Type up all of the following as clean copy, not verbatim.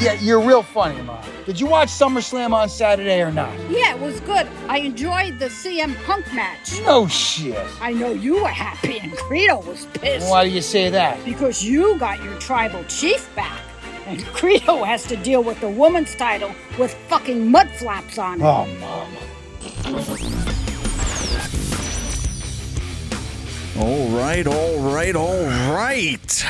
Yeah, you're real funny, Mom. Did you watch SummerSlam on Saturday or not? Yeah, it was good. I enjoyed the CM Punk match. No shit. I know you were happy and Credo was pissed. Why do you say that? Because you got your tribal chief back. And Credo has to deal with the woman's title with fucking mud flaps on it. Oh, Mom. All right.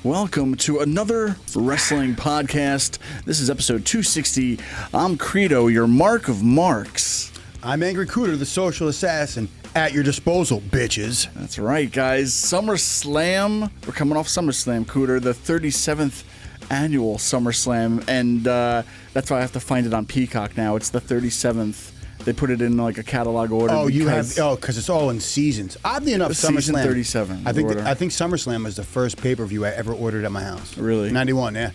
Welcome to another wrestling podcast. This is episode 260. I'm Credo, your mark of marks. I'm Angry Cooter, the social assassin, at your disposal, bitches. That's right, guys. SummerSlam. We're coming off SummerSlam, Cooter, the 37th annual SummerSlam, and that's why I have to find it on Peacock now. It's the 37th. They put it in like a catalog order. Oh, because it's all in seasons. Oddly enough, Season SummerSlam 37. I think SummerSlam was the first pay-per-view I ever ordered at my house. Really? 91, yeah.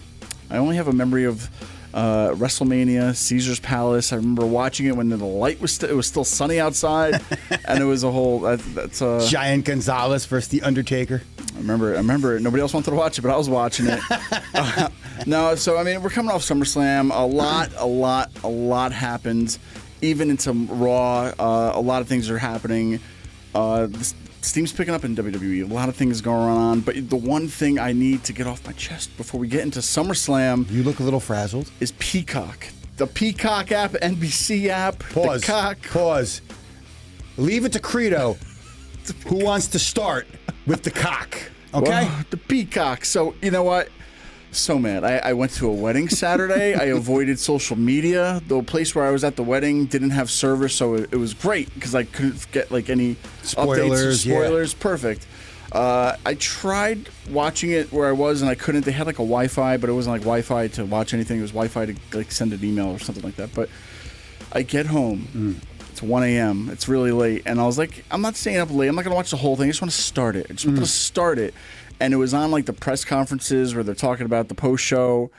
I only have a memory of WrestleMania, Caesar's Palace. I remember watching it when the light was it was still sunny outside, and it was a whole that's Giant Gonzalez versus the Undertaker. I remember it. Nobody else wanted to watch it, but I was watching it. No, so I mean, we're coming off SummerSlam. A lot happened. Even into Raw, a lot of things are happening. Steam's picking up in WWE. A lot of things going on. But the one thing I need to get off my chest before we get into SummerSlam... You look a little frazzled. ...is Peacock. The Peacock app, NBC app. Pause. Leave it to Credo, who wants to start with the cock. Okay? Well, the Peacock. So, you know what? So mad. I went to a wedding Saturday. I avoided social media. The place where I was at the wedding didn't have service, so it was great because I couldn't get like any updates or spoilers. Yeah. Perfect. I tried watching it where I was, and I couldn't. They had like a Wi-Fi, but it wasn't like Wi-Fi to watch anything. It was Wi-Fi to like send an email or something like that. But I get home. It's 1 a.m. It's really late, and I was like, I'm not staying up late. I'm not going to watch the whole thing. I just want to start it. I just want to start it. And it was on like the press conferences where they're talking about the post show.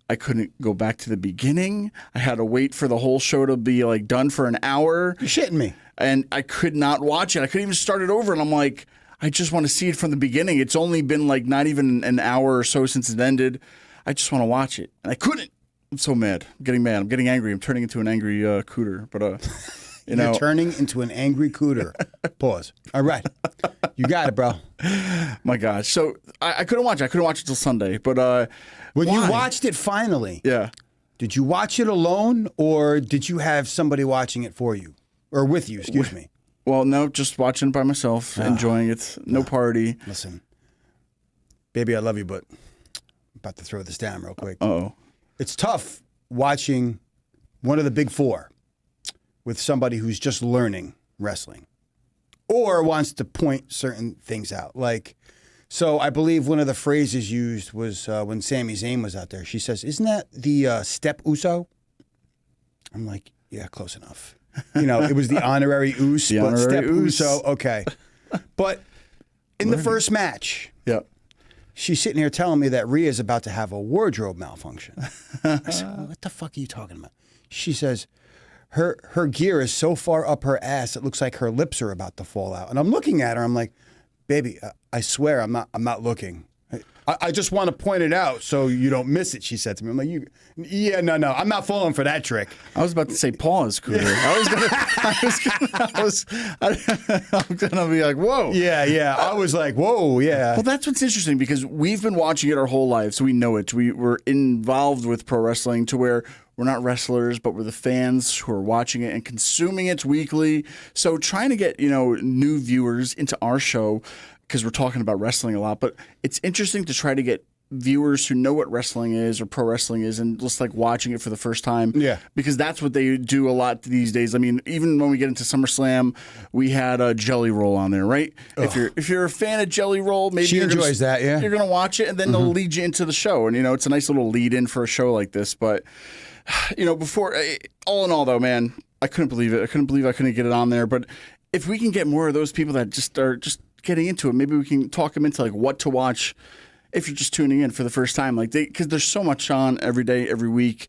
I couldn't go back to the beginning. I had to wait for the whole show to be like done for an hour. You're shitting me. And I could not watch it. I couldn't even start it over. And I'm like, I just want to see it from the beginning. It's only been like not even an hour or so since it ended. I just want to watch it. And I couldn't. I'm so mad. I'm getting mad. I'm getting angry. I'm turning into an angry cooter. But You're turning into an angry cooter. Pause. All right. You got it, bro. My gosh. So I couldn't watch it. I couldn't watch it till Sunday. But when why? you watched it finally, yeah, did you watch it alone or did you have somebody watching it for you? Or with you, excuse me. Well, no, just watching it by myself, enjoying it. No party. Listen, baby, I love you, but I'm about to throw this down real quick. Uh-oh. It's tough watching one of the big four with somebody who's just learning wrestling or wants to point certain things out. Like, so I believe one of the phrases used was when Sami Zayn was out there. She says, isn't that the Step Uso? I'm like, yeah, close enough. You know, it was the honorary Us, but honorary Step Us. Uso, okay. But in the first match, Yeah. she's sitting here telling me that Rhea's about to have a wardrobe malfunction. I said, well, what the fuck are you talking about? She says, her gear is so far up her ass, it looks like her lips are about to fall out. And I'm looking at her, I'm like, baby, I swear I'm not looking. I just want to point it out so you don't miss it, she said to me. I'm like, no, I'm not falling for that trick. I was about to say pause, Cooter. I'm gonna be like, whoa. Yeah. I was like, whoa, yeah. Well, that's what's interesting because we've been watching it our whole lives, so we know it. We're involved with pro wrestling to where we're not wrestlers, but we're the fans who are watching it and consuming it weekly. So trying to get, new viewers into our show because we're talking about wrestling a lot, but it's interesting to try to get viewers who know what wrestling is or pro wrestling is and just like watching it for the first time. Yeah. Because that's what they do a lot these days. I mean, even when we get into SummerSlam, we had a Jelly Roll on there, right? Ugh. If you're a fan of Jelly Roll, maybe she enjoys that, yeah. You're going to watch it and then they'll lead you into the show. And, it's a nice little lead in for a show like this. But, before, all in all though, man, I couldn't believe it. I couldn't believe I couldn't get it on there. But if we can get more of those people that just are just getting into it, maybe we can talk them into like what to watch if you're just tuning in for the first time, like because there's so much on every day, every week.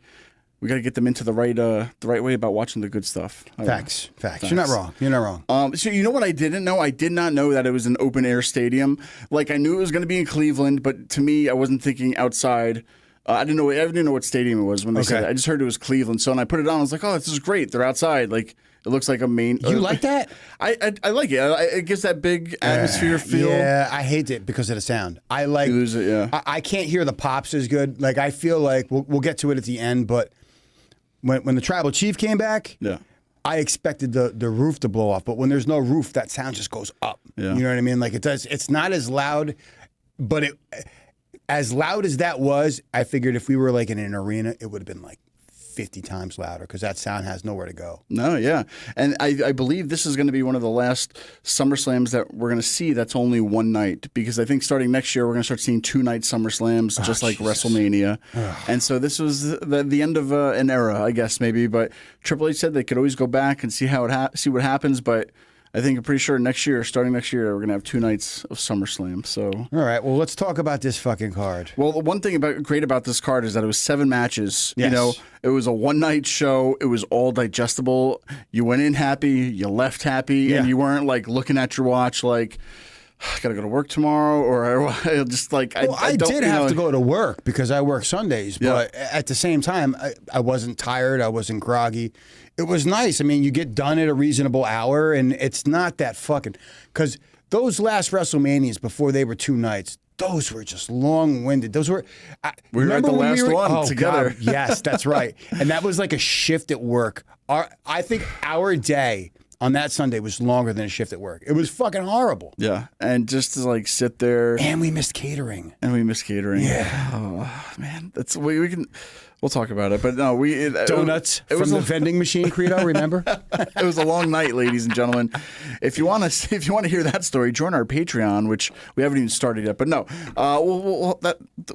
We got to get them into the right way about watching the good stuff. Facts. You're not wrong. So you know what I didn't know? I did not know that it was an open air stadium. Like I knew it was going to be in Cleveland, but to me, I wasn't thinking outside I didn't know what stadium it was when they said it. I just heard it was Cleveland. So when I put it on, I was like, oh, this is great. They're outside. Like, it looks like a main. You like that? I like it. It gives that big atmosphere feel. Yeah, I hate it because of the sound. I like. You lose it, yeah. I can't hear the pops as good. Like, I feel like we'll get to it at the end, but when the tribal chief came back, Yeah. I expected the roof to blow off. But when there's no roof, that sound just goes up. Yeah. You know what I mean? Like, it does. It's not as loud, but as loud as that was, I figured if we were like in an arena, it would have been like 50 times louder because that sound has nowhere to go. No, yeah. And I believe this is going to be one of the last SummerSlams that we're going to see that's only one night, because I think starting next year, we're going to start seeing 2-night SummerSlams, just like WrestleMania. And so this was the end of an era, I guess, maybe. But Triple H said they could always go back and see how see what happens. But I think I'm pretty sure starting next year, we're going to have 2 nights of SummerSlam. So, All right, well, let's talk about this fucking card. well, the one thing great about this card is that it was 7 matches. Yes. You know, it was a one-night show. It was all digestible. You went in happy, you left happy, and you weren't like looking at your watch like, I gotta go to work tomorrow, or just like I did have to go to work because I work Sundays, but at the same time, I wasn't tired. I wasn't groggy. It was nice. I mean, you get done at a reasonable hour, and it's not that fucking, because those last WrestleManias before they were 2 nights, those were just long-winded. Those were. We were at the last one together. God, yes, that's right. And that was like a shift at work. I think our day on that Sunday was longer than a shift at work. It was fucking horrible. Yeah, and just to like sit there, and we missed catering. Yeah. Oh man, that's we can. We'll talk about it, but no, donuts it was from the vending machine, Credo. Remember? It was a long night, ladies and gentlemen. If you want to hear that story, join our Patreon, which we haven't even started yet. But no,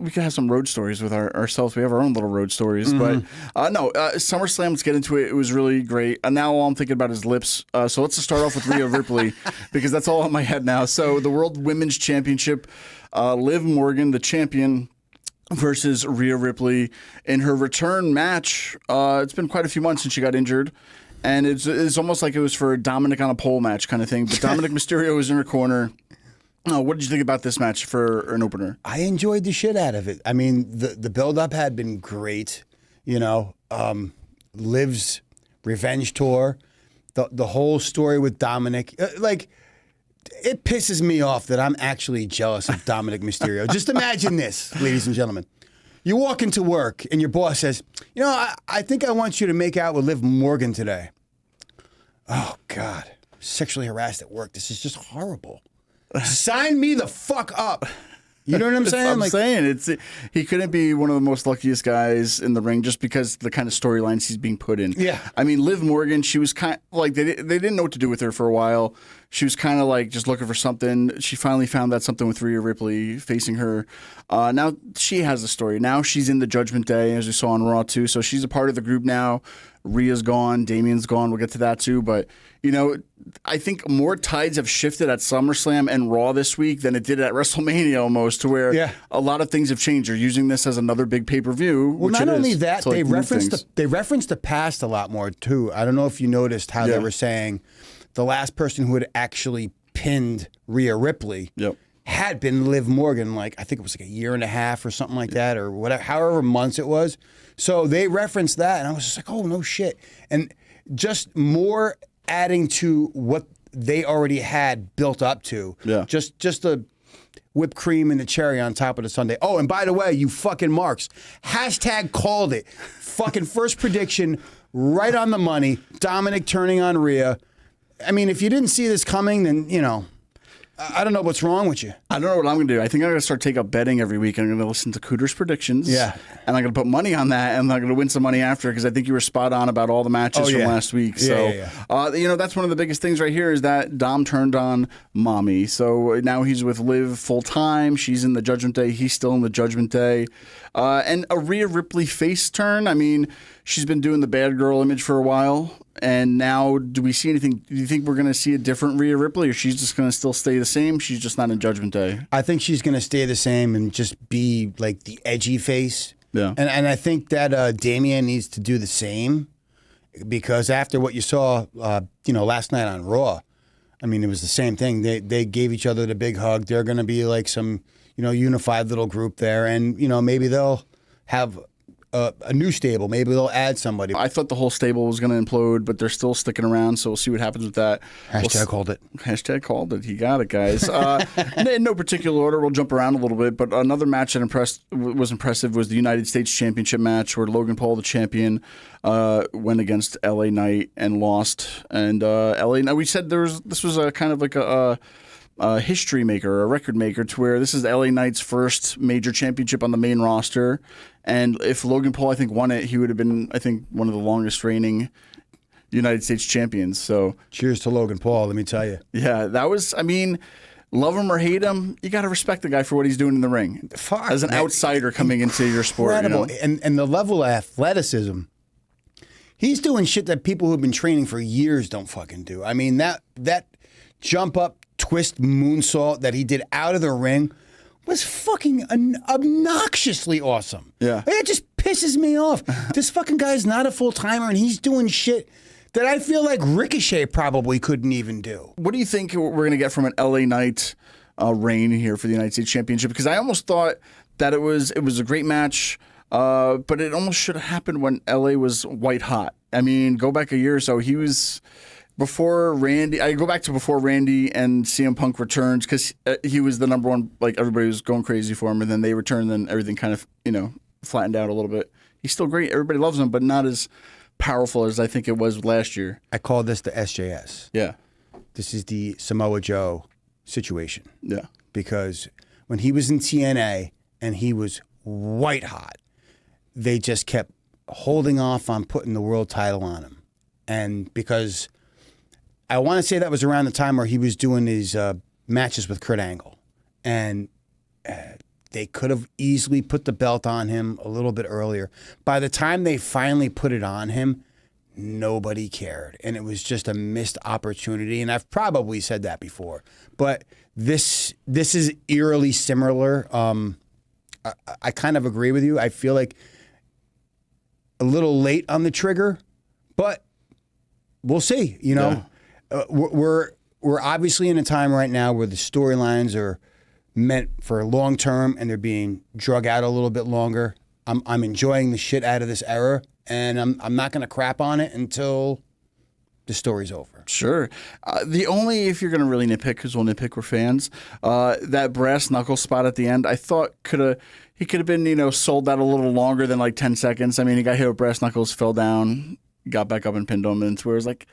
we can have some road stories with ourselves. We have our own little road stories, but SummerSlam. Let's get into it. It was really great. And now all I'm thinking about is lips. So let's just start off with Rhea Ripley because that's all in my head now. So the World Women's Championship, Liv Morgan, the champion, versus Rhea Ripley in her return match. It's been quite a few months since she got injured, and it's almost like it was for a Dominic on a pole match kind of thing. But Dominic Mysterio was in her corner. What did you think about this match for an opener? I enjoyed the shit out of it. I mean, the build-up had been great. You know, Liv's revenge tour, the whole story with Dominic, it pisses me off that I'm actually jealous of Dominic Mysterio. Just imagine this, ladies and gentlemen. You walk into work and your boss says, you know, I think I want you to make out with Liv Morgan today. Oh, God. Sexually harassed at work. This is just horrible. Sign me the fuck up. You know what I'm saying? I'm saying he couldn't be one of the most luckiest guys in the ring just because the kind of storylines he's being put in. Yeah. I mean, Liv Morgan, she was kind of like they didn't know what to do with her for a while. She was kind of like just looking for something. She finally found that something with Rhea Ripley facing her. Now she has a story. Now she's in the Judgment Day, as we saw on Raw too. So she's a part of the group now. Rhea's gone. Damien's gone. We'll get to that too. But, you know, I think more tides have shifted at SummerSlam and Raw this week than it did at WrestleMania almost, to where a lot of things have changed. They're using this as another big pay-per-view. Well, not only that, they referenced the past a lot more too. I don't know if you noticed how they were saying the last person who had actually pinned Rhea Ripley had been Liv Morgan, like I think it was like a year and a half or something like that, or whatever, however months it was. So they referenced that, and I was just like, oh, no shit. And just more adding to what they already had built up to. Yeah. Just the whipped cream and the cherry on top of the sundae. Oh, and by the way, you fucking marks. Hashtag called it. Fucking first prediction, right on the money. Dominic turning on Rhea. I mean, if you didn't see this coming, then, you know, I don't know what's wrong with you. I don't know what I'm going to do. I think I'm going to start take up betting every week. I'm going to listen to Cooter's predictions. Yeah. And I'm going to put money on that, and I'm going to win some money after, because I think you were spot on about all the matches from last week. So, you know, that's one of the biggest things right here is that Dom turned on Mommy. So now he's with Liv full time. She's in the Judgment Day. He's still in the Judgment Day. And a Rhea Ripley face turn. I mean, she's been doing the bad girl image for a while. And now, do we see anything? Do you think we're going to see a different Rhea Ripley, or she's just going to still stay the same? She's just not in Judgment Day. I think she's going to stay the same and just be like the edgy face. Yeah. And I think that Damien needs to do the same, because after what you saw, you know, last night on Raw, I mean, it was the same thing. They gave each other the big hug. They're going to be like some, you know, unified little group there, and you know, maybe they'll have a new stable. Maybe they'll add somebody. I thought the whole stable was going to implode, but they're still sticking around, so we'll see what happens with that. Hashtag called it. Hashtag called it. He got it, guys. In no particular order, we'll jump around a little bit, but another match that was impressive was the United States Championship match where Logan Paul, the champion, went against LA Knight and lost. And LA Knight, we said this was a kind of like a history maker, a record maker, to where this is LA Knight's first major championship on the main roster. And if Logan Paul, I think, won it, he would have been, I think, one of the longest reigning United States champions. So cheers to Logan Paul, let me tell you. Yeah, that was, I mean, love him or hate him, you got to respect the guy for what he's doing in the ring. As an outsider coming into your sport. Incredible. You know? And the level of athleticism, he's doing shit that people who've been training for years don't fucking do. I mean, that jump up twist moonsault that he did out of the ring was fucking obnoxiously awesome. Yeah. It just pisses me off. This fucking guy's not a full-timer, and he's doing shit that I feel like Ricochet probably couldn't even do. What do you think we're going to get from an LA Knight reign here for the United States Championship? Because I almost thought that it was a great match, but it almost should have happened when LA was white hot. I mean, go back a year or so, he was... Before Randy, I go back to before Randy and CM Punk returns, because he was the number one, like everybody was going crazy for him, and then they returned, and then everything kind of, flattened out a little bit. He's still great. Everybody loves him, but not as powerful as I think it was last year. I call this the SJS. Yeah. This is the Samoa Joe situation. Yeah. Because when he was in TNA and he was white hot, they just kept holding off on putting the world title on him. And because... I want to say that was around the time where he was doing his matches with Kurt Angle. And they could have easily put the belt on him a little bit earlier. By the time they finally put it on him, nobody cared. And it was just a missed opportunity. And I've probably said that before. But this is eerily similar. I kind of agree with you. I feel like a little late on the trigger, but we'll see, Yeah. We're obviously in a time right now where the storylines are meant for long term and they're being drug out a little bit longer. I'm enjoying the shit out of this era, and I'm not going to crap on it until the story's over. Sure. The only, if you're going to really nitpick, because we'll nitpick, we're fans, that brass knuckle spot at the end, I thought he could have been, sold that a little longer than like 10 seconds. I mean, he got hit with brass knuckles, fell down, got back up and pinned him, and it's where it's like,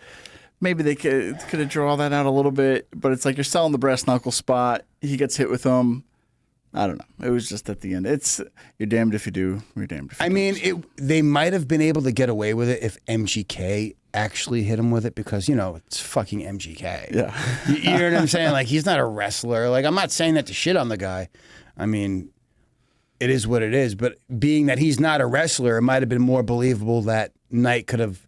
maybe they could have drawn that out a little bit, but it's like you're selling the brass knuckle spot. He gets hit with them. I don't know. It was just at the end. You're damned if you do. You're damned if you don't. I mean, they might have been able to get away with it if MGK actually hit him with it because, it's fucking MGK. Yeah. You know what I'm saying? Like, he's not a wrestler. Like, I'm not saying that to shit on the guy. I mean, it is what it is. But being that he's not a wrestler, it might have been more believable that Knight could have,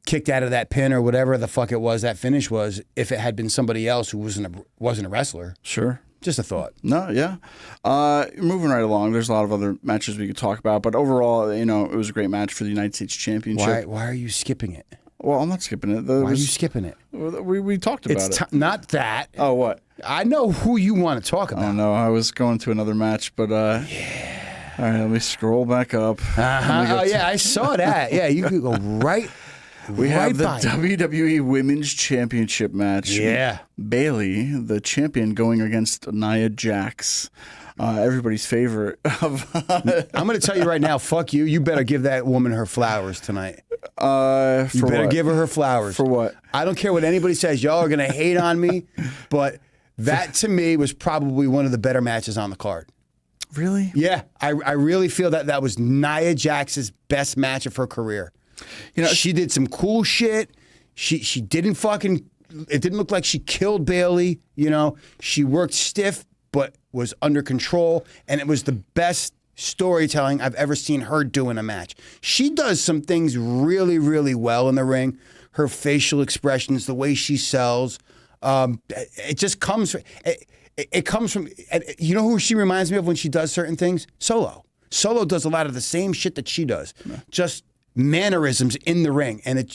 kicked out of that pin or whatever the fuck it was that finish was if it had been somebody else who wasn't a wrestler. Sure. Just a thought. No, yeah. Moving right along, there's a lot of other matches we could talk about, but overall, it was a great match for the United States Championship. Why are you skipping it? Well, I'm not skipping it. Why are you skipping it? We talked about it. Not that. Oh, what? I know who you want to talk about. Oh, no, I was going to another match, but yeah. All right, let me scroll back up. Oh, yeah, I saw that. Yeah, you could go right. We have the WWE Women's Championship match. Yeah. Bayley, the champion, going against Nia Jax, everybody's favorite. I'm going to tell you right now, fuck you. You better give that woman her flowers tonight. You better give her flowers. For what? I don't care what anybody says. Y'all are going to hate on me, but that to me was probably one of the better matches on the card. Really? Yeah. I really feel that was Nia Jax's best match of her career. She did some cool shit. She didn't fucking. It didn't look like she killed Bayley. She worked stiff, but was under control, and it was the best storytelling I've ever seen her do in a match. She does some things really, really well in the ring. Her facial expressions, the way she sells, it just comes. It comes from. You know who she reminds me of when she does certain things? Solo. Solo does a lot of the same shit that she does. Yeah. Just mannerisms in the ring, and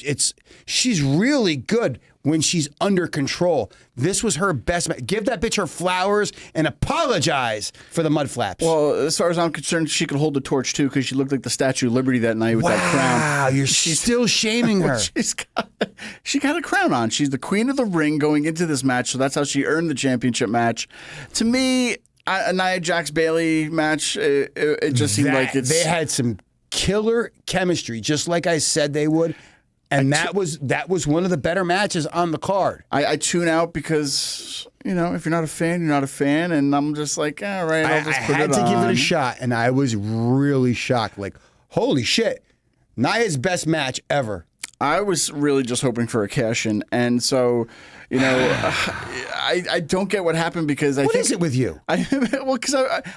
she's really good when she's under control. This was her best match. Give that bitch her flowers and apologize for the mud flaps. Well, as far as I'm concerned, she could hold the torch too because she looked like the Statue of Liberty that night with that crown. Wow, you're still shaming her. She got a crown on. She's the queen of the ring going into this match, so that's how she earned the championship match. To me, a Nia Jax Bailey match, it just seemed like they had some killer chemistry, just like I said they would. And that was one of the better matches on the card. I tune out because, if you're not a fan, you're not a fan. And I'm just like, all right, I'll just put it on. I had to give it a shot, and I was really shocked. Like, holy shit. Nia's best match ever. I was really just hoping for a cash-in. And so, I don't get what happened because What is it with you? Because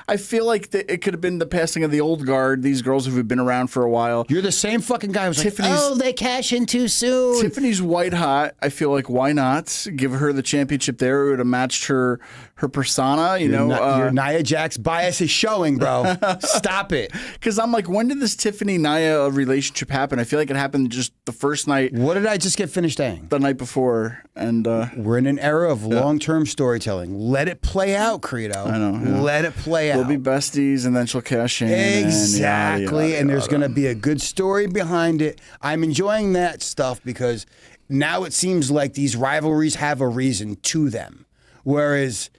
I feel like it could have been the passing of the old guard, these girls who have been around for a while. You're the same fucking guy who's Tiffany's, like, oh, they cash in too soon. Tiffany's white hot. I feel like, why not give her the championship there? It would have matched her persona, Your Nia Jax bias is showing, bro. Stop it. Because I'm like, when did this Tiffany-Nia relationship happen? I feel like it happened just the first night. What did I just get finished saying? The night before. And we're in an era of long-term storytelling. Let it play out, Credo. I know. Yeah. Let it play out. We'll be besties, and then she'll cash in. Exactly. And there's going to be a good story behind it. I'm enjoying that stuff because now it seems like these rivalries have a reason to them. Whereas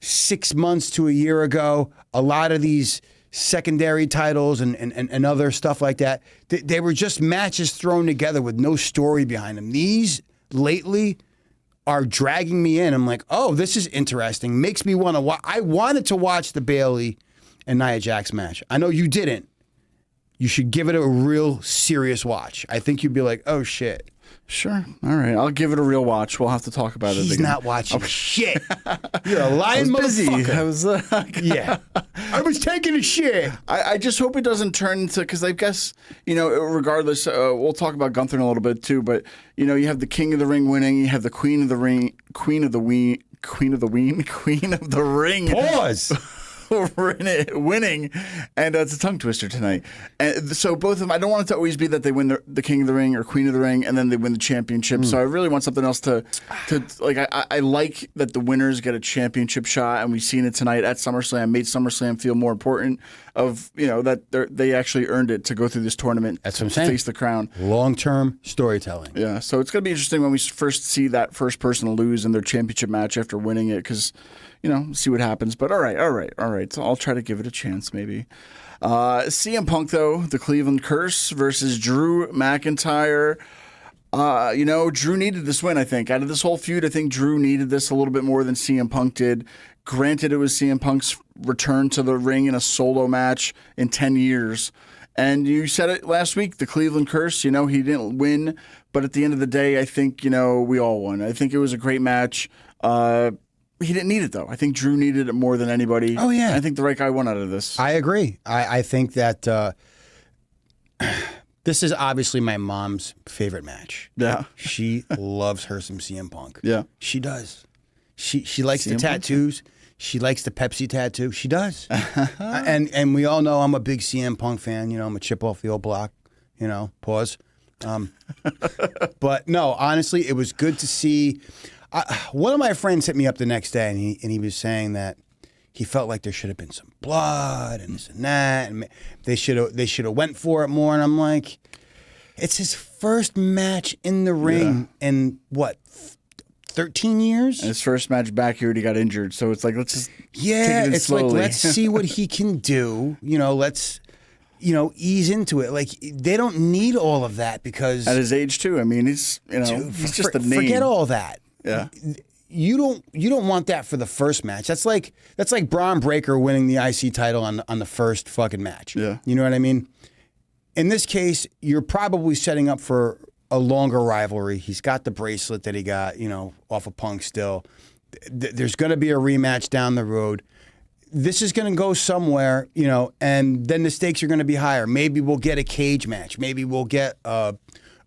6 months to a year ago, a lot of these secondary titles and other stuff like that, they were just matches thrown together with no story behind them. These lately are dragging me in. I'm like, oh, this is interesting. Makes me want to watch. I wanted to watch the Bailey and Nia Jax match. I know you didn't. You should give it a real serious watch. I think you'd be like, oh, shit. Sure. All right. I'll give it a real watch. We'll have to talk about it again. He's not watching shit. You're a lying motherfucker. I was yeah. I was taking a shit. I just hope it doesn't turn into, because I guess, regardless, we'll talk about Gunther in a little bit too, but, you have the King of the Ring winning, you have the Queen of the Ring, Queen of the Ring. Pause. winning, and it's a tongue twister tonight. And so both of them, I don't want it to always be that they win the King of the Ring or Queen of the Ring and then they win the championship. So I really want something else to like. I like that the winners get a championship shot, and we've seen it tonight at SummerSlam. Made SummerSlam feel more important of that they actually earned it to go through this tournament. That's what I'm saying. Face the crown. Long-term storytelling. Yeah, so it's going to be interesting when we first see that first person to lose in their championship match after winning it, because see what happens. But all right. So I'll try to give it a chance, maybe. CM Punk, though, the Cleveland Curse versus Drew McIntyre. Drew needed this win, I think. Out of this whole feud, I think Drew needed this a little bit more than CM Punk did. Granted, it was CM Punk's return to the ring in a solo match in 10 years. And you said it last week, the Cleveland Curse, he didn't win. But at the end of the day, I think, we all won. I think it was a great match. He didn't need it, though. I think Drew needed it more than anybody. Oh, yeah. I think the right guy won out of this. I agree. I think that this is obviously my mom's favorite match. Yeah. She loves her some CM Punk. Yeah. She does. She likes CM the tattoos. Punk? She likes the Pepsi tattoo. She does. and we all know I'm a big CM Punk fan. I'm a chip off the old block. Pause. But no, honestly, it was good to see. One of my friends hit me up the next day, and he was saying that he felt like there should have been some blood and this and that, and they should have went for it more. And I'm like, it's his first match in the ring in what, 13 years? And his first match back here, he got injured. So it's like, let's just take it it's slowly. like, let's see what he can do. Let's ease into it. Like, they don't need all of that because at his age too. I mean, he's he's just a name. Forget all that. Yeah. You don't want that for the first match. That's like Braun Breaker winning the IC title on the first fucking match. Yeah. You know what I mean? In this case, you're probably setting up for a longer rivalry. He's got the bracelet that he got, off of Punk still. There's going to be a rematch down the road. This is going to go somewhere, and then the stakes are going to be higher. Maybe we'll get a cage match. Maybe we'll get a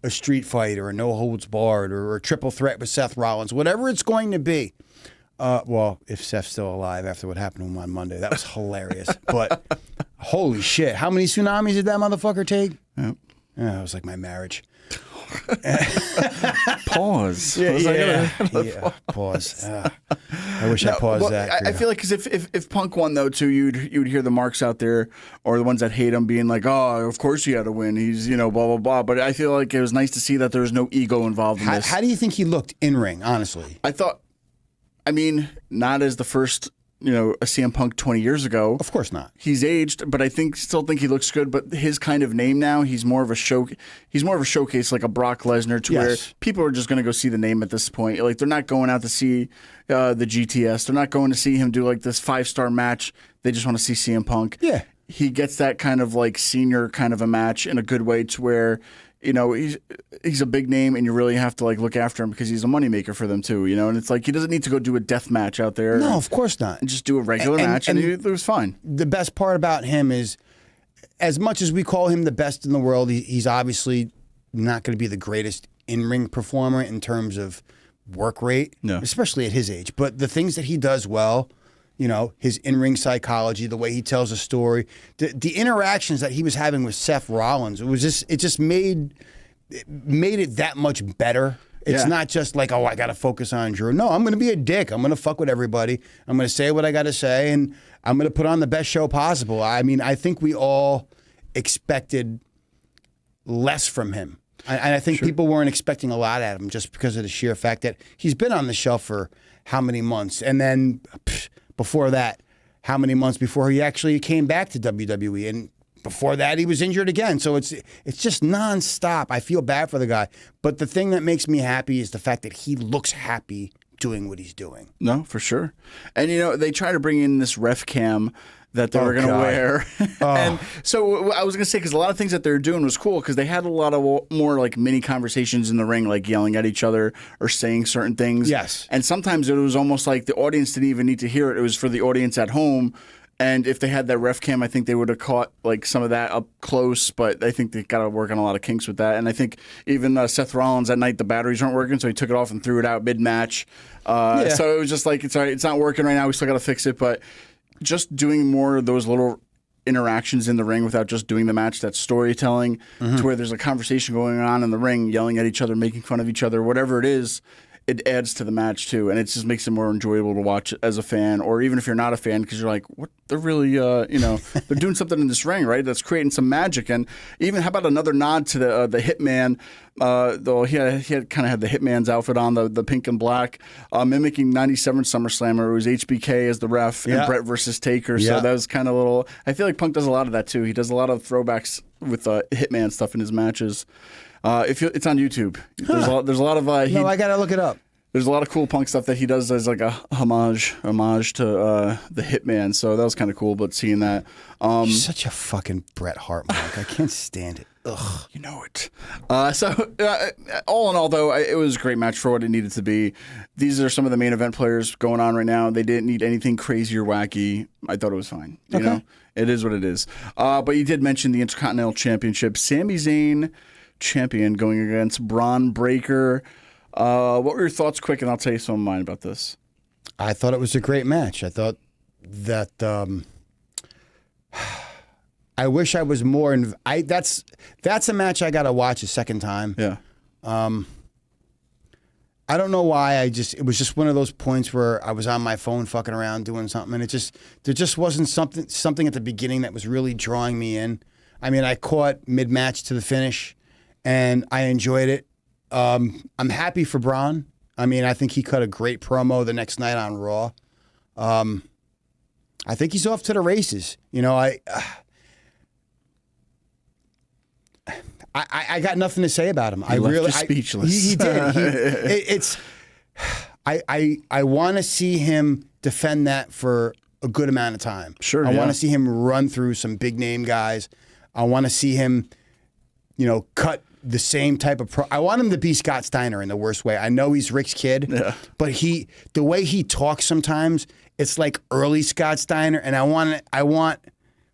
street fight or a no holds barred or a triple threat with Seth Rollins, whatever it's going to be. Well, if Seth's still alive after what happened to him on Monday, that was hilarious. But holy shit, how many tsunamis did that motherfucker take? Yep. Yeah, it was like my marriage. Pause. Pause. I wish I paused that. I feel like because if Punk won though too, you'd hear the marks out there or the ones that hate him being like, oh, of course he had to win. He's blah blah blah. But I feel like it was nice to see that there was no ego involved in this. How do you think he looked in ring? Honestly, I mean, not as the first. A CM Punk 20 years ago. Of course not. He's aged, but I still think he looks good. But his kind of name now, he's more of a showcase like a Brock Lesnar, to where people are just going to go see the name at this point. Like they're not going out to see the GTS. They're not going to see him do like this 5-star match. They just want to see CM Punk. Yeah, he gets that kind of like senior kind of a match in a good way, to where he's a big name, and you really have to like look after him because he's a moneymaker for them too, and it's like he doesn't need to go do a death match out there. No, of course not. And just do a regular match, and it was fine. The best part about him is, as much as we call him the best in the world, he's obviously not going to be the greatest in-ring performer in terms of work rate, especially at his age. But the things that he does well, his in-ring psychology, the way he tells a story, the interactions that he was having with Seth Rollins, it just made it that much better. It's not just like, oh, I got to focus on Drew. No, I'm going to be a dick. I'm going to fuck with everybody. I'm going to say what I got to say, and I'm going to put on the best show possible. I mean, I think we all expected less from him. And I think people weren't expecting a lot out of him just because of the sheer fact that he's been on the shelf for how many months. And then before that, how many months before he actually came back to WWE? And before that, he was injured again. So it's just nonstop. I feel bad for the guy. But the thing that makes me happy is the fact that he looks happy doing what he's doing. No, for sure. And, they try to bring in this ref cam that they were going to wear. And so I was going to say, because a lot of things that they were doing was cool, because they had a lot of more like mini conversations in the ring, like yelling at each other or saying certain things. Yes. And sometimes it was almost like the audience didn't even need to hear it. It was for the audience at home. And if they had that ref cam, I think they would have caught like some of that up close. But I think they got to work on a lot of kinks with that. And I think even Seth Rollins that night, the batteries weren't working, so he took it off and threw it out mid-match. So it was just like, it's all right, it's not working right now. We still got to fix it. But just doing more of those little interactions in the ring without just doing the match, that's storytelling, to where there's a conversation going on in the ring, yelling at each other, making fun of each other, whatever it is, it adds to the match too, and it just makes it more enjoyable to watch as a fan, or even if you're not a fan, because you're like, what? They're really, they're doing something in this ring, right? That's creating some magic. And even how about another nod to the Hitman? Though he had kind of had the Hitman's outfit on, the pink and black, mimicking '97 SummerSlam, where it was HBK as the ref and Brett versus Taker. So that was kind of a little. I feel like Punk does a lot of that too. He does a lot of throwbacks with Hitman stuff in his matches. It's on YouTube. There's a lot of. No, I gotta look it up. There's a lot of cool Punk stuff that he does as like a homage to the Hitman. So that was kind of cool. But seeing that, He's such a fucking Bret Hart mark. I can't stand it. Ugh, you know it. All in all, though, it was a great match for what it needed to be. These are some of the main event players going on right now. They didn't need anything crazy or wacky. I thought it was fine. You know, it is what it is. But you did mention the Intercontinental Championship. Sami Zayn, champion, going against Braun Breaker. What were your thoughts, quick, and I'll tell you some of mine about this. I thought it was a great match. I thought that I wish I was more. That's a match I got to watch a second time. Yeah. I don't know why. It was just one of those points where I was on my phone fucking around doing something, and there just wasn't something at the beginning that was really drawing me in. I mean, I caught mid-match to the finish, and I enjoyed it. I'm happy for Braun. I mean, I think he cut a great promo the next night on Raw. I think he's off to the races. You know, I got nothing to say about him. I really speechless. He did. I want to see him defend that for a good amount of time. Sure. I want to see him run through some big name guys. I want to see him, cut the same type of I want him to be Scott Steiner in the worst way. I know he's Rick's kid, but the way he talks sometimes, it's like early Scott Steiner, and I want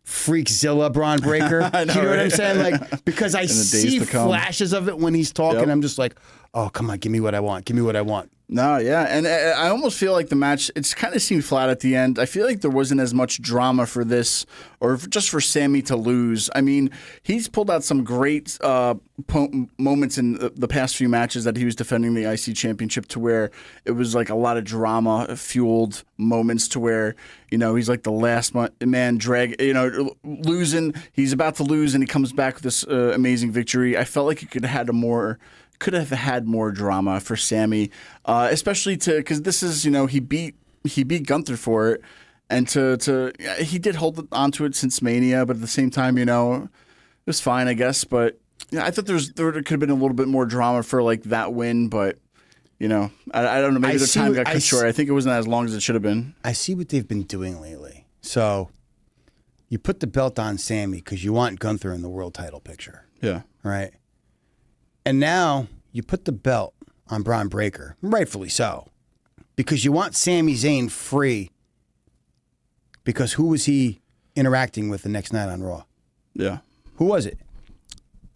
Freakzilla Braun Breaker. You know what I'm saying? Like, because I see flashes of it when he's talking. Yep. I'm just like, oh, come on, give me what I want. Give me what I want. No, yeah, and I almost feel like the match, it's kind of seemed flat at the end. I feel like there wasn't as much drama for this, or just for Sammy to lose. I mean, he's pulled out some great moments in the past few matches that he was defending the IC championship, to where it was like a lot of drama-fueled moments, to where, you know, he's like the last man losing. He's about to lose, and he comes back with this amazing victory. I felt like he could have had more drama for Sammy, especially because this is, you know, he beat Gunther for it, and he did hold on to it since Mania, but at the same time, you know, it was fine, I guess. But yeah, I thought there could have been a little bit more drama for like that win, but you know, I don't know, maybe the time got cut short. I think it wasn't as long as it should have been. I see what they've been doing lately. So you put the belt on Sammy because you want Gunther in the world title picture. Yeah. Right. And now you put the belt on Braun Breaker, rightfully so, because you want Sami Zayn free, because who was he interacting with the next night on Raw? Yeah. Who was it?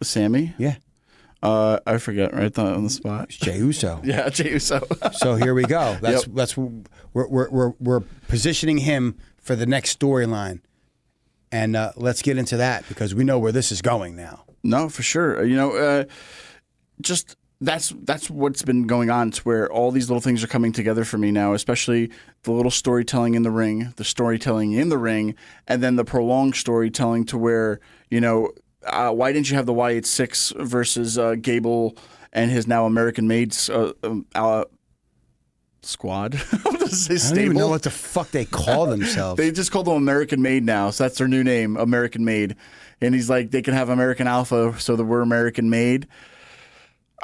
Sammy? Yeah. I forget right on the spot. It's Jey Uso. Yeah, Jey Uso. So here we go. That's we're positioning him for the next storyline, and let's get into that because we know where this is going now. No, for sure. You know, just that's what's been going on. It's where all these little things are coming together for me now, especially the little storytelling in the ring, and then the prolonged storytelling, to where, you know, why didn't you have the Wyatt Six versus Gable and his now American-made squad? I don't even know what the fuck they call themselves. They just call them American Made now, so that's their new name, American Made. And he's like, they can have American Alpha, so that we're American Made.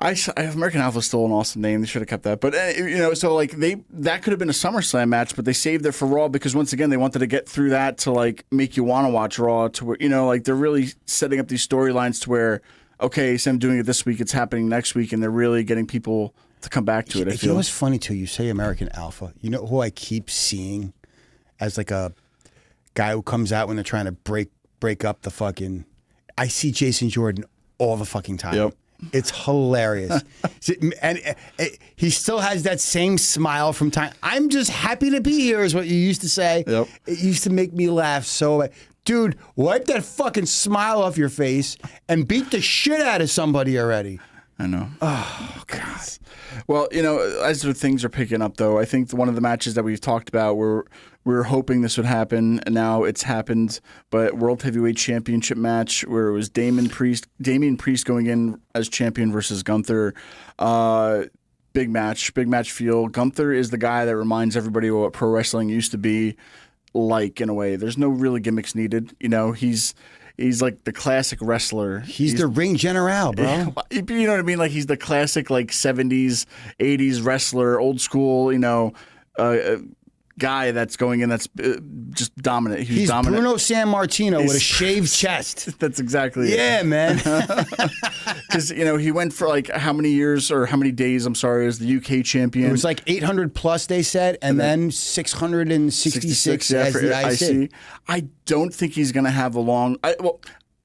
American Alpha is still an awesome name. They should have kept that. But, you know, so like that could have been a SummerSlam match, but they saved it for Raw because, once again, they wanted to get through that to like make you want to watch Raw, to where, you know, like they're really setting up these storylines to where, okay, so I'm doing it this week, it's happening next week, and they're really getting people to come back to it. I feel. You know what's funny too? You say American Alpha. You know who I keep seeing as like a guy who comes out when they're trying to break up the fucking. I see Jason Jordan all the fucking time. Yep. It's hilarious. And he still has that same smile from time. I'm just happy to be here is what you used to say. Yep. It used to make me laugh so bad. Dude, wipe that fucking smile off your face and beat the shit out of somebody already. I know. Oh, God. Well, you know, as things are picking up, though, I think one of the matches that we've talked about, we were hoping this would happen, and now it's happened. But World Heavyweight Championship match, where it was Damian Priest going in as champion versus Gunther. Big match feel. Gunther is the guy that reminds everybody of what pro wrestling used to be like, in a way. There's no really gimmicks needed. You know, he's like the classic wrestler. He's the ring general, bro. You know what I mean? Like, he's the classic, like, 70s, 80s wrestler, old school, you know, guy that's going in that's just dominant. He's dominant. Bruno Sammartino with a shaved chest. That's exactly it. Yeah, man. Because, you know, he went for like how many years or how many days, I'm sorry, as the UK champion. It was like 800 plus, they said, and then 666 as the IC. I don't think he's going to have a long...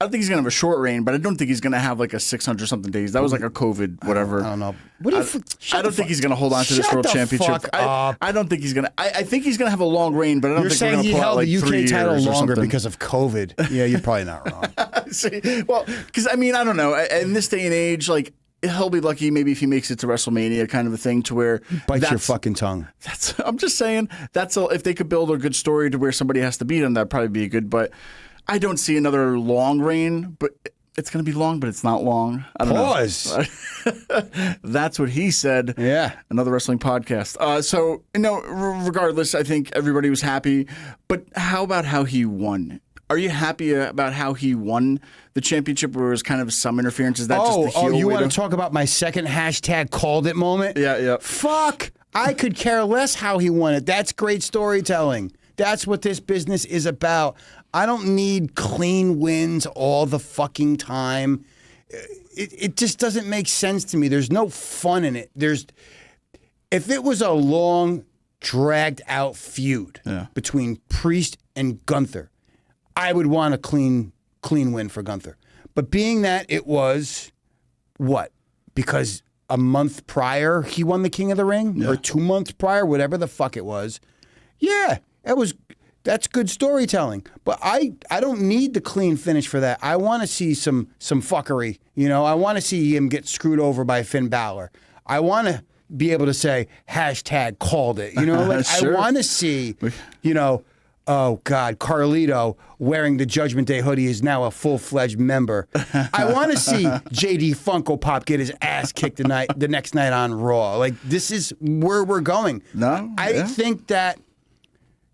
I don't think he's going to have a short reign, but I don't think he's going to have like a 600-something days. That was like a COVID, whatever. I don't know. I don't think he's going to hold on to this world championship. I don't think he's going to... I think he's going to have a long reign, but I don't think we're going to pull out like 3 years or something. You're saying he held the UK title longer because of COVID. Yeah, you're probably not wrong. See, well, because, I mean, I don't know. In this day and age, like, he'll be lucky maybe if he makes it to WrestleMania, kind of a thing, to where... Bite your fucking tongue. I'm just saying, if they could build a good story to where somebody has to beat him, that'd probably be good, but... I don't see another long reign, but it's going to be long, but it's not long. I don't know. That's what he said. Yeah. Another wrestling podcast. So, you know, regardless, I think everybody was happy. But how about how he won? Are you happy about how he won the championship, where it was kind of some interference? Is that just the heel you want to talk about my second hashtag called it moment? Yeah. Fuck. I could care less how he won it. That's great storytelling. That's what this business is about. I don't need clean wins all the fucking time. It just doesn't make sense to me. There's no fun in it. If it was a long, dragged out feud between Priest and Gunther, I would want a clean win for Gunther. But being that it was what? Because a month prior he won the King of the Ring, or 2 months prior, whatever the fuck it was. Yeah, that's good storytelling. But I don't need the clean finish for that. I want to see some fuckery. You know, I want to see him get screwed over by Finn Balor. I want to be able to say hashtag called it. You know, like Sure. I want to see, you know, oh God, Carlito wearing the Judgment Day hoodie is now a full-fledged member. I want to see JD Funko Pop get his ass kicked the next night on Raw. Like, this is where we're going. I think that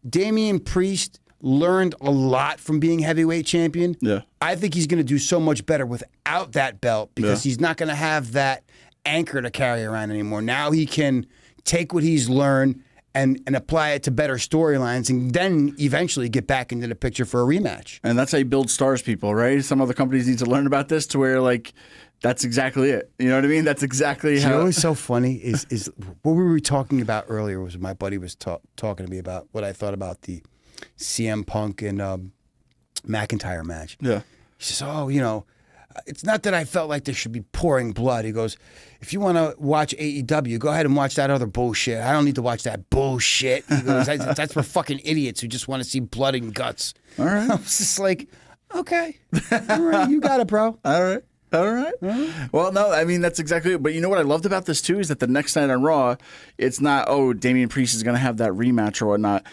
Damian Priest learned a lot from being heavyweight champion. Yeah. I think he's going to do so much better without that belt because he's not going to have that anchor to carry around anymore. Now he can take what he's learned and apply it to better storylines and then eventually get back into the picture for a rematch. And that's how you build stars, people, right? Some other companies need to learn about this to where, like, that's exactly it. You know what I mean? That's exactly how. You know what's so funny is what we were talking about earlier was my buddy was talking to me about what I thought about the CM Punk and McIntyre match. Yeah. He says, oh, you know, it's not that I felt like there should be pouring blood. He goes, if you want to watch AEW, go ahead and watch that other bullshit. I don't need to watch that bullshit. He goes, that's for fucking idiots who just want to see blood and guts. All right. I was just like, okay. All right, you got it, bro. All right. All right. Well, no, I mean, that's exactly it. But you know what I loved about this, too, is that the next night on Raw, it's not, oh, Damian Priest is going to have that rematch or whatnot.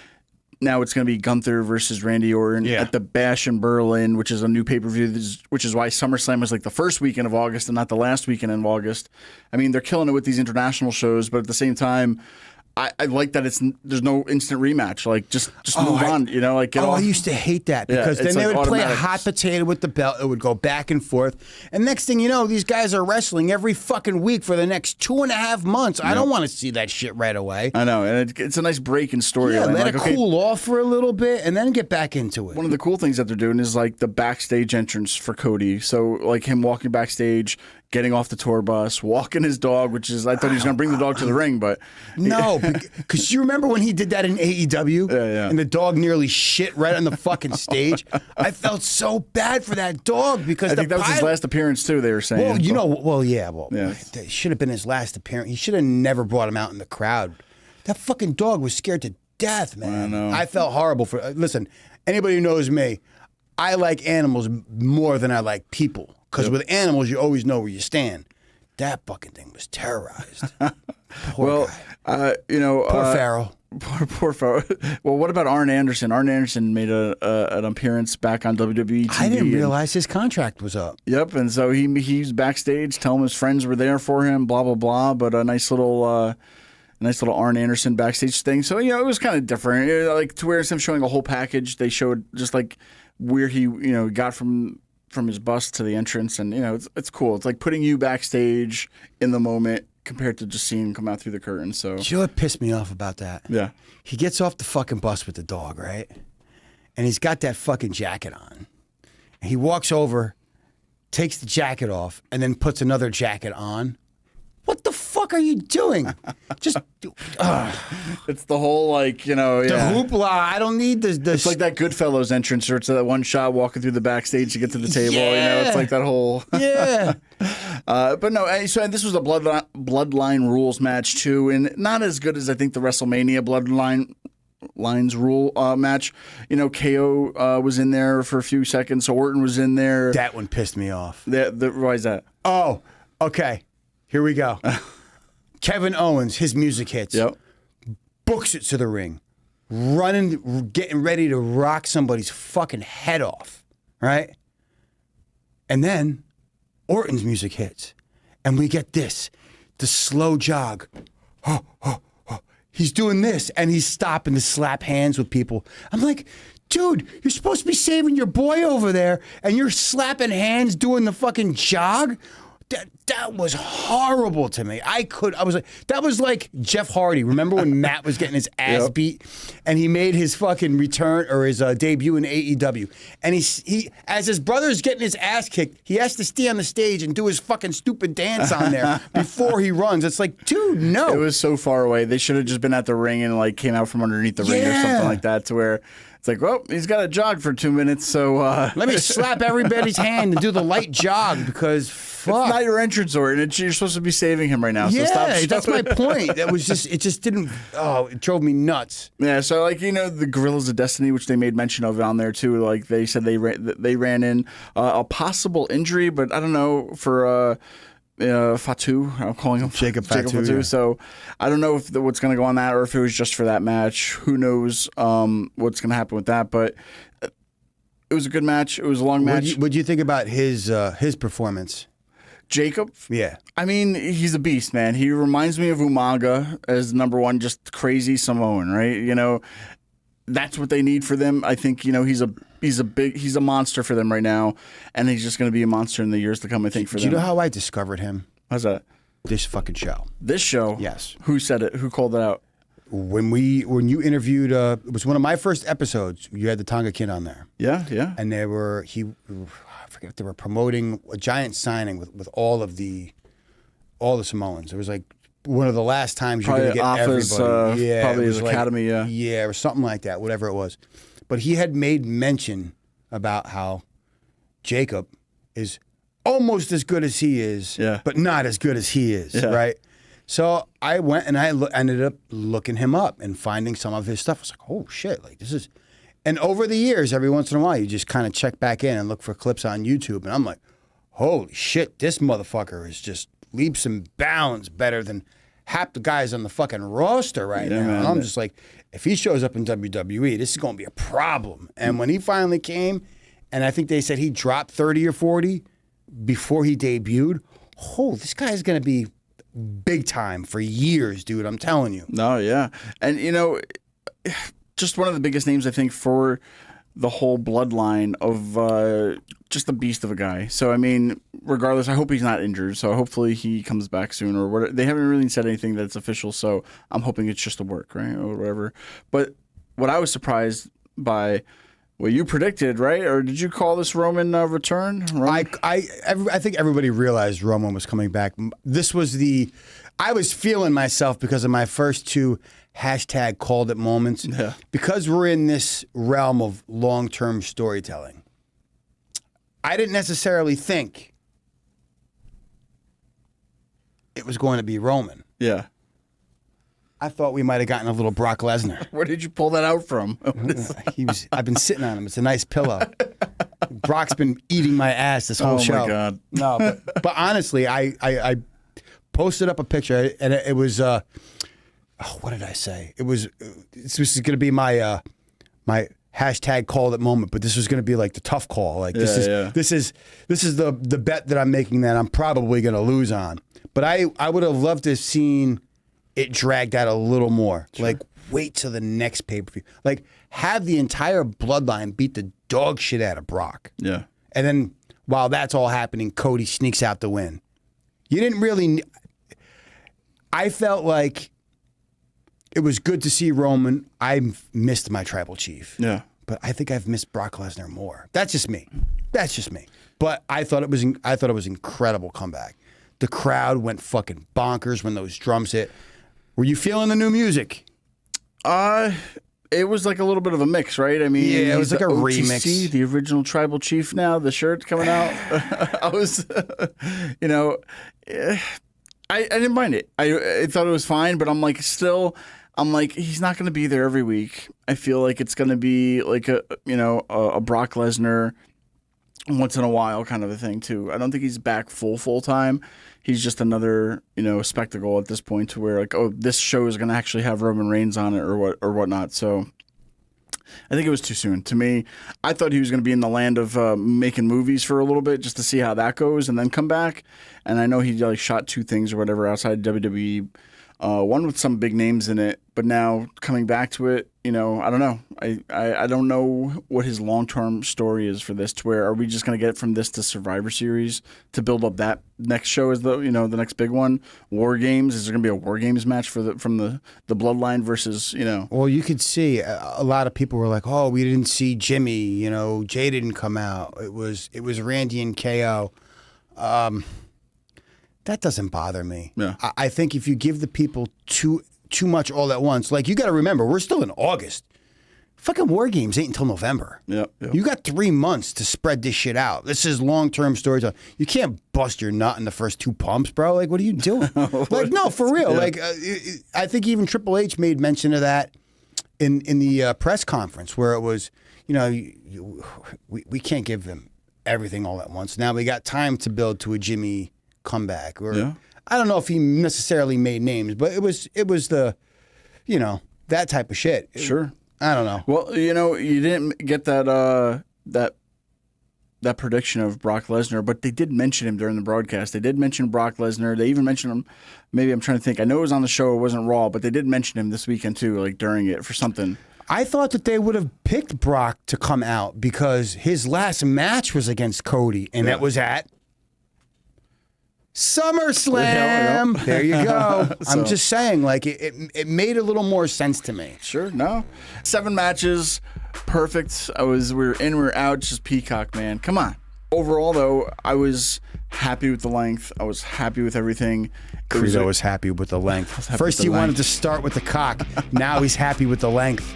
Now it's going to be Gunther versus Randy Orton at the Bash in Berlin, which is a new pay-per-view, which is why SummerSlam was like the first weekend of August and not the last weekend in August. I mean, they're killing it with these international shows, but at the same time, I like that there's no instant rematch. Like, just move on, you know, like, get off. I used to hate that because then they would play a hot potato with the belt. It would go back and forth. And next thing you know, these guys are wrestling every fucking week for the next 2.5 months. I don't want to see that shit right away. I know. And it's a nice break in storyline. Yeah, let like, it cool off for a little bit and then get back into it. One of the cool things that they're doing is like the backstage entrance for Cody. So like him walking backstage, getting off the tour bus, walking his dog, which is, I thought he was going to bring the dog to the ring, but. No, because you remember when he did that in AEW? Yeah. And the dog nearly shit right on the fucking stage? I felt so bad for that dog because I think that was his last appearance too, they were saying. Well, you know, it should have been his last appearance. He should have never brought him out in the crowd. That fucking dog was scared to death, man. I know. I felt horrible for listen, anybody who knows me, I like animals more than I like people. Because with animals, you always know where you stand. That fucking thing was terrorized. Poor guy. Poor Pharaoh. Poor Pharaoh. Well, what about Arn Anderson? Arn Anderson made an appearance back on WWE TV. I didn't realize his contract was up. Yep, and so he's backstage, telling his friends were there for him, blah blah blah. But a nice little Arn Anderson backstage thing. So it was kind of different. Like to where instead of showing a whole package, they showed just like where he got from his bus to the entrance, and it's cool. It's like putting you backstage in the moment compared to just seeing him come out through the curtain. So you know what pissed me off about that? Yeah, he gets off the fucking bus with the dog, right? And he's got that fucking jacket on. And he walks over, takes the jacket off, and then puts another jacket on. What the fuck are you doing? Just it's the whole the hoopla. I don't need this. It's like that Goodfellas entrance, or it's that one shot walking through the backstage to get to the table. Yeah. It's like that whole. Yeah. But no, so this was a Bloodline rules match too, and not as good as I think the WrestleMania Bloodlines rule match. KO was in there for a few seconds. So Orton was in there. That one pissed me off. Why is that? Oh, okay. Here we go. Kevin Owens, his music hits. Yep. Books it to the ring. Running, getting ready to rock somebody's fucking head off. Right? And then Orton's music hits. And we get this. The slow jog. He's doing this. And he's stopping to slap hands with people. I'm like, dude, you're supposed to be saving your boy over there. And you're slapping hands doing the fucking jog? That was horrible to me. I was like, that was like Jeff Hardy. Remember when Matt was getting his ass beat and he made his fucking return or his debut in AEW. And he as his brother's getting his ass kicked, he has to stay on the stage and do his fucking stupid dance on there before he runs. It's like, dude, no. It was so far away. They should have just been at the ring and like came out from underneath the ring or something like that to where It's like, well, he's got to jog for 2 minutes, so Let me slap everybody's hand and do the light jog because fuck. It's not your entrance order, and you're supposed to be saving him right now. Yeah, so stop that's my point. That was just, it just didn't, it drove me nuts. Yeah, so like the Gorillas of Destiny, which they made mention of on there too. Like they said they ran in a possible injury, but I don't know for Fatu. I'm calling him Jacob Fatu. Yeah. So I don't know if what's going to go on that or if it was just for that match. Who knows what's going to happen with that? But it was a good match. It was a long match. What do you think about his performance? Jacob? Yeah. I mean, he's a beast, man. He reminds me of Umaga as number one, just crazy Samoan, right? That's what they need for them. I think, he's a monster for them right now, and he's just going to be a monster in the years to come, I think, for them. Do you know how I discovered him? How's that? This fucking show. This show? Yes. Who said it? Who called it out? When you interviewed, it was one of my first episodes. You had the Tonga Kid on there. Yeah, yeah. And I forget if they were promoting a giant signing with all the Samoans. It was like one of the last times you're going to get Office, everybody. probably his academy, yeah. Yeah, or something like that, whatever it was. But he had made mention about how Jacob is almost as good as he is, but not as good as he is, right? So I went and I ended up looking him up and finding some of his stuff. I was like, oh shit, like this is... And over the years, every once in a while, you just kind of check back in and look for clips on YouTube. And I'm like, holy shit, this motherfucker is just leaps and bounds better than half the guys on the fucking roster right now. Man, and I'm just like, if he shows up in WWE, this is going to be a problem. And when he finally came, and I think they said he dropped 30 or 40 before he debuted, this guy is going to be big time for years, dude. I'm telling you. No, yeah. And, just one of the biggest names, I think, for the whole bloodline of just the beast of a guy. So, I mean, regardless, I hope he's not injured. So, hopefully he comes back soon or whatever. They haven't really said anything that's official. So, I'm hoping it's just a work, right? Or whatever. But what I was surprised by, what you predicted, right? Or did you call this Roman return? I think everybody realized Roman was coming back. This was I was feeling myself because of my first two hashtag called it moments. Yeah. Because we're in this realm of long-term storytelling. I didn't necessarily think it was going to be Roman. Yeah. I thought we might have gotten a little Brock Lesnar. Where did you pull that out from? I've been sitting on him. It's a nice pillow. Brock's been eating my ass this whole show. Oh my God. No, but honestly, I posted up a picture and it was what did I say? This was going to be my my hashtag call it moment, but this was going to be like the tough call. Like this is the bet that I'm making that I'm probably going to lose on. But I would have loved to have seen it dragged out a little more. Sure. Like, wait till the next pay-per-view. Like, have the entire bloodline beat the dog shit out of Brock. Yeah. And then, while that's all happening, Cody sneaks out the win. You didn't really... I felt like it was good to see Roman. I missed my tribal chief. Yeah. But I think I've missed Brock Lesnar more. That's just me. But I thought it was incredible comeback. The crowd went fucking bonkers when those drums hit. Were you feeling the new music? It was like a little bit of a mix, right? I mean, yeah, it was like a OTC, remix. The original tribal chief now, the shirt coming out. I was, I didn't mind it. I thought it was fine, but I'm like, he's not going to be there every week. I feel like it's going to be like a Brock Lesnar once in a while kind of a thing too. I don't think he's back full time. He's just another, spectacle at this point to where like, oh, this show is going to actually have Roman Reigns on it or whatnot. So I think it was too soon. To me, I thought he was going to be in the land of making movies for a little bit just to see how that goes and then come back. And I know he like shot 2 things or whatever outside WWE. One with some big names in it, but now coming back to it, I don't know. I don't know what his long-term story is for this. To where are we just going to get from this to Survivor Series to build up that next show as the next big one? War Games, is there going to be a War Games match from the Bloodline versus Well, you could see a lot of people were like, "Oh, we didn't see Jimmy. Jay didn't come out. It was Randy and KO." That doesn't bother me. Yeah. I think if you give the people too much all at once, like you got to remember, we're still in August. Fucking War Games ain't until November. Yep. You got 3 months to spread this shit out. This is long-term storytelling. You can't bust your nut in the first 2 pumps, bro. Like, what are you doing? Like, no, for real. Yeah. Like, I think even Triple H made mention of that in the press conference where it was, we can't give them everything all at once. Now we got time to build to a Jimmy comeback. Or I don't know if he necessarily made names, but it was the, that type of shit. Sure. I don't know. Well, you didn't get that prediction of Brock Lesnar, but they did mention him during the broadcast. They did mention Brock Lesnar. They even mentioned him. Maybe I'm trying to think. I know it was on the show. It wasn't Raw, but they did mention him this weekend too, like during it for something. I thought that they would have picked Brock to come out because his last match was against Cody, and that was at SummerSlam. Yeah. There you go. I'm just saying, like, it made a little more sense to me. Sure, no. 7 matches, perfect. We were in, we were out, just Peacock, man. Come on. Overall, though, I was happy with the length. I was happy with everything. Credo was happy with the length. First he wanted to start with the cock. Now he's happy with the length.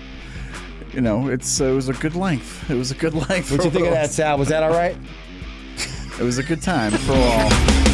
It was a good length. It was a good length. What'd you think of that, Sal? Was that all right? It was a good time for all.